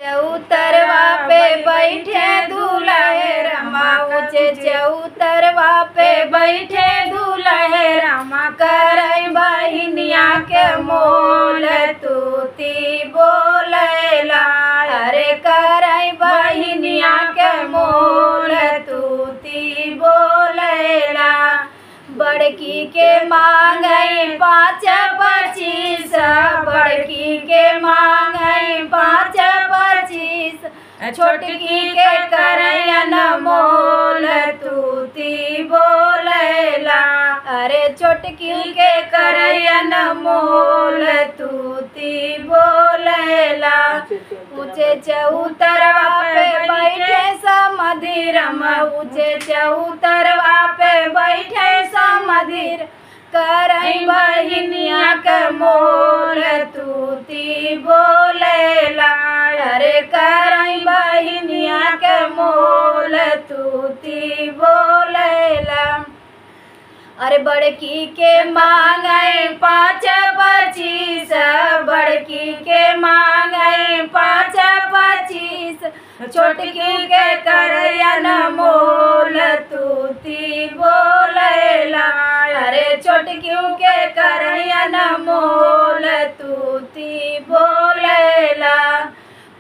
चौतरवा पे बैठे दूल्हे रामा, ऊंचे चौतरवा पे बैठे दूल्हे रामा। करई बहिनिया के मोल तूती बोलेला, अरे करई बहिनिया के मोल तूती बोलेला। बड़की के मांगई 5-25, बड़की के मांगई 5-25, छोटकी के करैन मोल तूती बोलेला, अरे छोटकी के करैन मोल तूती बोलेला। ऊंचे चौतरवा पे बैठे समधिरम, ऊंचे चौतरवा पे बैठे समधिर। करई बहिनिया के मोल तूती बोलेला, अरे करई बहिनिया के मोल तूती बोलेला। अरे बड़की के मांगई 5-25, बड़की के मांगई 5-25, छोटकी के करैन मोल तूती बोलेला, अरे छोटकी के करैन मोल तूती बोलेला।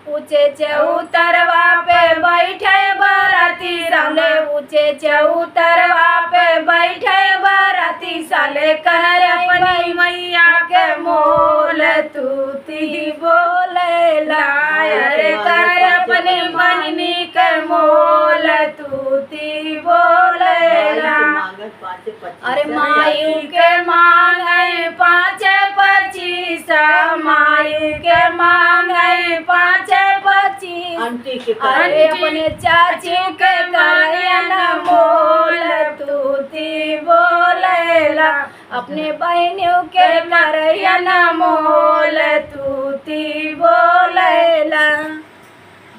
ऊंचे चौतरवा पे बैठे बराती साले, ऊंचे चौतरवा पे बैठे बराती साले। करई मैया के मोल तूती बोलेला, अरे कर अपनी बहिनी के मोल तूती बोलेला। अरे मायू के मांगई 5-25, मायू के मांगई 5-25, अरे अपने चाची के करैन मोल तूती बोलेला, अपने बहनियों के करैन मोल